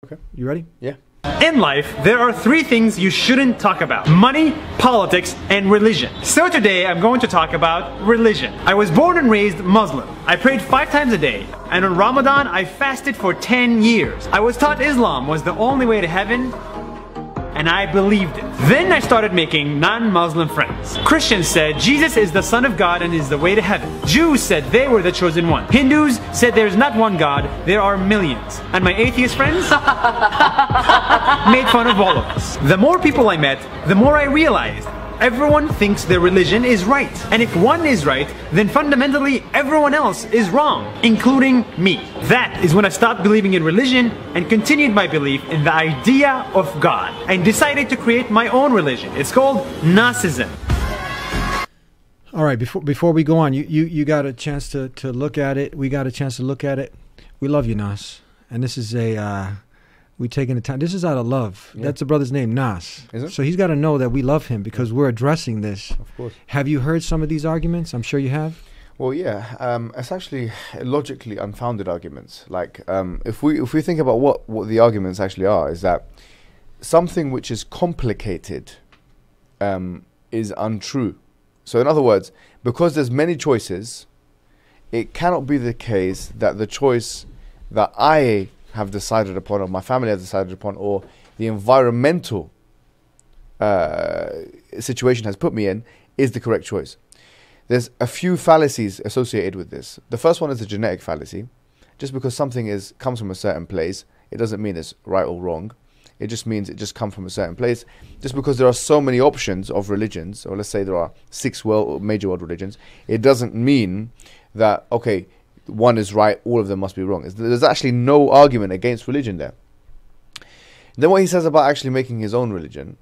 Okay, you ready? Yeah. In life, there are three things you shouldn't talk about: money, politics, and religion. So today I'm going to talk about religion. I was born and raised Muslim. I prayed 5 times a day, and on Ramadan I fasted for 10 years. I was taught Islam was the only way to heaven, and I believed it. Then I started making non-Muslim friends. Christians said Jesus is the Son of God and is the way to heaven. Jews said they were the chosen one. Hindus said there's not one God, there are millions. And my atheist friends made fun of all of us. The more people I met, the more I realized everyone thinks their religion is right. And if one is right, then fundamentally everyone else is wrong, including me. That is when I stopped believing in religion and continued my belief in the idea of God, and decided to create my own religion. It's called Nasism. All right, before we go on, you got a chance to look at it. We got a chance to look at it. We love you, Nas. And this is we taking the time. This is out of love. Yeah. That's the brother's name, Nas. Is it? So he's got to know that we love him because we're addressing this. Of course. Have you heard some of these arguments? I'm sure you have. Well, yeah. It's actually logically unfounded arguments. Like, if we think about what the arguments actually are, is that something which is complicated is untrue. So in other words, because there's many choices, it cannot be the case that the choice that I have decided upon, or my family has decided upon, or the environmental situation has put me in, is the correct choice. There's a few fallacies associated with this. The first one is the genetic fallacy. Just because something comes from a certain place, it doesn't mean it's right or wrong. It just means it just comes from a certain place. Just because there are so many options of religions, or let's say there are 6 major world religions, it doesn't mean that, okay, one is right, all of them must be wrong. There's actually no argument against religion there. Then what he says about actually making his own religion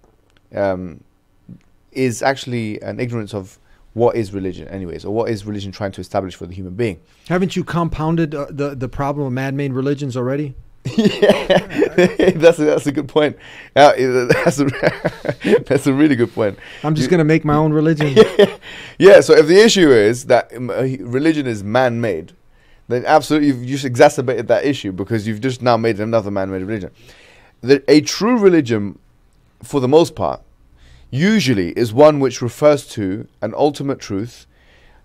is actually an ignorance of what is religion anyways, or what is religion trying to establish for the human being. Haven't you compounded the problem of man-made religions already? Yeah, that's a good point. That's a really good point. I'm just going to make my own religion. Yeah, so if the issue is that religion is man-made, then absolutely you've just exacerbated that issue, because you've just now made another man-made religion. A true religion, for the most part, usually is one which refers to an ultimate truth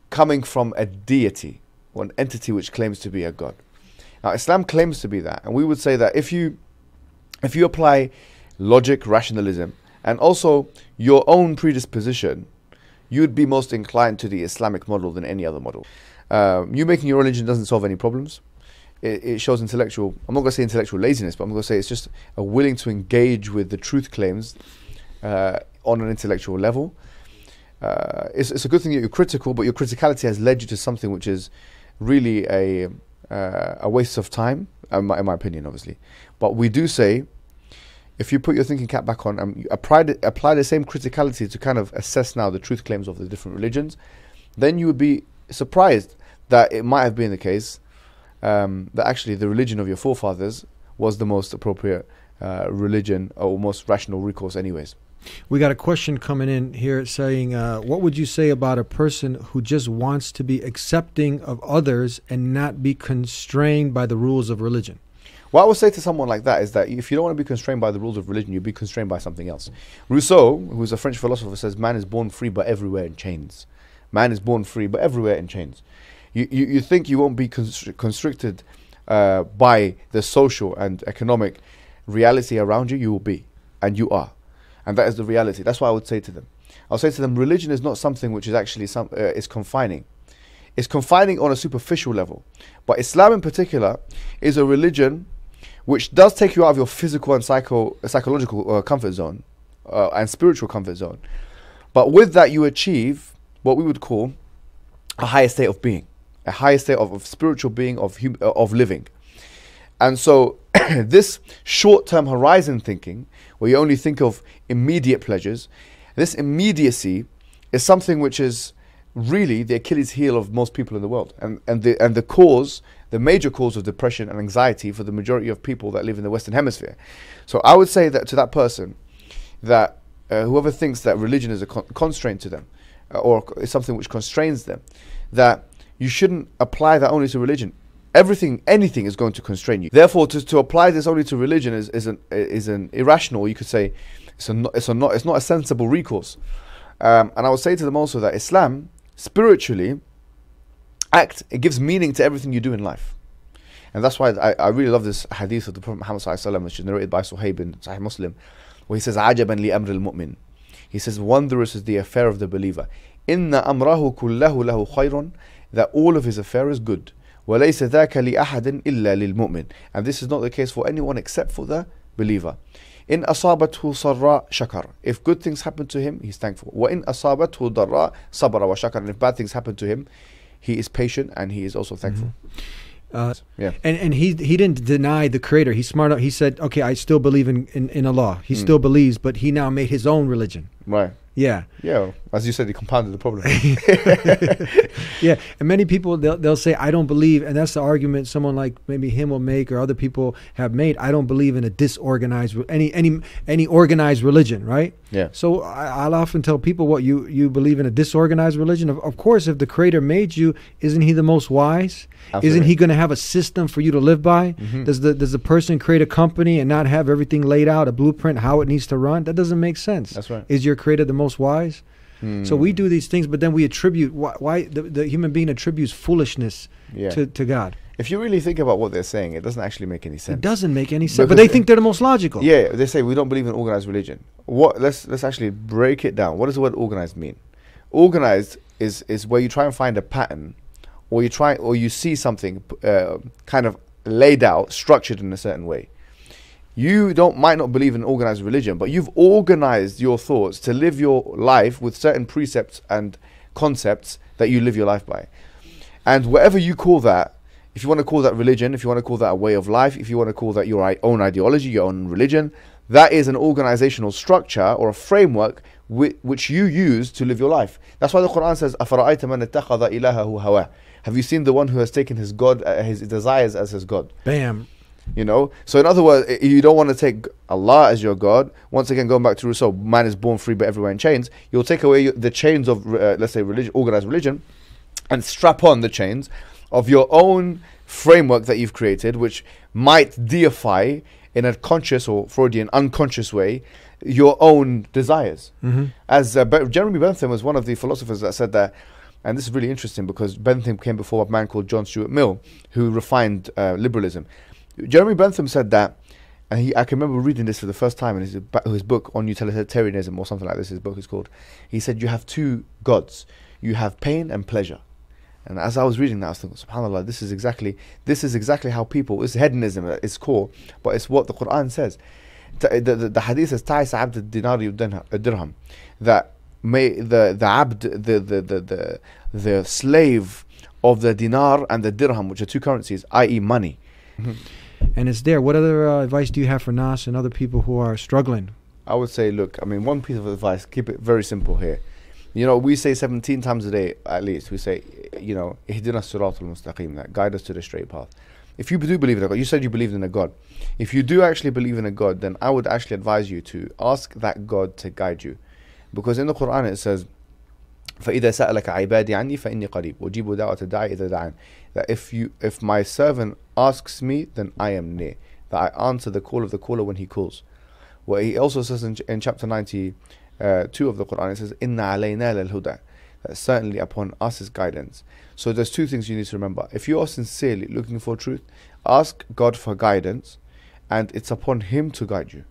coming from a deity, or an entity which claims to be a god. Now, Islam claims to be that, and we would say that if you apply logic, rationalism, and also your own predisposition, you would be most inclined to the Islamic model than any other model. You making your religion doesn't solve any problems. It shows intellectual, I'm not going to say intellectual laziness, but I'm going to say it's just a willing to engage with the truth claims on an intellectual level. It's a good thing that you're critical, but your criticality has led you to something which is really a waste of time, in my opinion, obviously. But we do say, if you put your thinking cap back on and you apply the same criticality to kind of assess now the truth claims of the different religions, then you would be surprised that it might have been the case that actually the religion of your forefathers was the most appropriate religion, or most rational recourse anyways. We got a question coming in here saying, what would you say about a person who just wants to be accepting of others and not be constrained by the rules of religion? What I would say to someone like that is that if you don't want to be constrained by the rules of religion, you'll be constrained by something else. Rousseau, who's a French philosopher, says man is born free but everywhere in chains. Man is born free but everywhere in chains. You think you won't be constricted by the social and economic reality around you. You will be, and you are. And that is the reality. That's what I would say to them. I'll say to them, religion is not something which is actually is confining. It's confining on a superficial level. But Islam in particular is a religion which does take you out of your physical and psychological comfort zone and spiritual comfort zone. But with that you achieve what we would call a higher state of being, a higher state of spiritual being, of living. And so this short-term horizon thinking, where you only think of immediate pleasures, this immediacy is something which is really the Achilles heel of most people in the world, and the major cause of depression and anxiety for the majority of people that live in the Western Hemisphere. So I would say that to that person, that whoever thinks that religion is a constraint to them, or is something which constrains them, that you shouldn't apply that only to religion. anything is going to constrain you. Therefore, to apply this only to religion is an irrational, you could say, it's not a sensible recourse. And I would say to them also that Islam, spiritually, it gives meaning to everything you do in life. And that's why I really love this hadith of the Prophet Muhammad ﷺ, which is narrated by Suhaib in Sahih Muslim, where he says, عَجَبًا لِأَمْرِ الْمُؤْمِنِ. He says, wondrous is the affair of the believer. إِنَّ أَمْرَهُ كُلَّهُ لَهُ خَيْرٌ. That all of his affair is good. وَلَيْسَ ذَاكَ لِأَحَدٍ إِلَّا لِلْمُؤْمِنِ. And this is not the case for anyone except for the believer. إِنْ أَصَابَتْهُ صَرَّاء شَكَرَ. If good things happen to him, he's thankful. وَإِنْ أَصَابَتْهُ ضَرَّاء صَبَرَ وَشَكَرَ. And if bad things happen to him, he is patient and he is also thankful. Yeah. And he didn't deny the creator. He's smart enough. He said, okay, I still believe in Allah. He still believes, but he now made his own religion. Right. Yeah. Yeah. As you said, he compounded the problem. Yeah. And many people, they'll say, I don't believe, and that's the argument someone like maybe him will make or other people have made. I don't believe in a disorganized, any organized religion, right? Yeah. So I'll often tell people, what, you believe in a disorganized religion? Of course, if the creator made you, isn't he the most wise? Absolutely. Isn't he going to have a system for you to live by? Mm-hmm. Does the person create a company and not have everything laid out, a blueprint, how it needs to run? That doesn't make sense. That's right. Is your creator the most wise? So we do these things, but then we attribute, why the human being attributes foolishness to God. If you really think about what they're saying, it doesn't actually make any sense. It doesn't make any sense, but they think they're the most logical. Yeah, they say we don't believe in organized religion. Let's actually break it down. What does the word organized mean? Organized is where you try and find a pattern, or you see something kind of laid out, structured in a certain way. You might not believe in organized religion, but you've organized your thoughts to live your life with certain precepts and concepts that you live your life by. And whatever you call that, if you want to call that religion, if you want to call that a way of life, if you want to call that your own ideology, your own religion, that is an organizational structure or a framework which you use to live your life. That's why the Quran says, أَفَرَأَيْتَ مَنِ اتَّخَذَ إِلَهَهُ هَوَاهُ. Have you seen the one who has taken his God, his desires as his God? Bam. You know, so in other words, you don't want to take Allah as your God. Once again, going back to Rousseau, man is born free but everywhere in chains. You'll take away the chains of, let's say, religion, organized religion, and strap on the chains of your own framework that you've created, which might deify in a conscious or Freudian unconscious way your own desires. Mm-hmm. As Jeremy Bentham was one of the philosophers that said that, and this is really interesting because Bentham came before a man called John Stuart Mill, who refined liberalism. Jeremy Bentham said that, and I can remember reading this for the first time in his book on utilitarianism or something like this. His book is called. He said you have two gods. You have pain and pleasure. And as I was reading that, I was thinking, subhanAllah, this is exactly how people. It's hedonism at its core, but it's what the Quran says. The hadith says, "Ta'is abd dinari dirham," that may the abd, the slave of the dinar and the dirham, which are two currencies, i.e., money. And it's there. What other advice do you have for Nas and other people who are struggling? I would say, look, one piece of advice, keep it very simple here. You know, we say 17 times a day, at least, we say, ihdina siratal mustaqim, that guide us to the straight path. If you do believe in a God, you said you believed in a God. If you do actually believe in a God, then I would actually advise you to ask that God to guide you. Because in the Quran it says, فَإِذَا سَأَلَكَ عِبَادِي عَنِّي فَإِنِّي قَرِيبٌ وَجِيبُ دَعْوَةَ الدَّاعِ إِذَا دَعَانِ. That if my servant asks me, then I am near. That I answer the call of the caller when he calls. Well, he also says in chapter 92 of the Quran, it says, إِنَّ عَلَيْنَا لَلْهُدَى. That certainly upon us is guidance. So there's two things you need to remember. If you are sincerely looking for truth, ask God for guidance, and it's upon Him to guide you.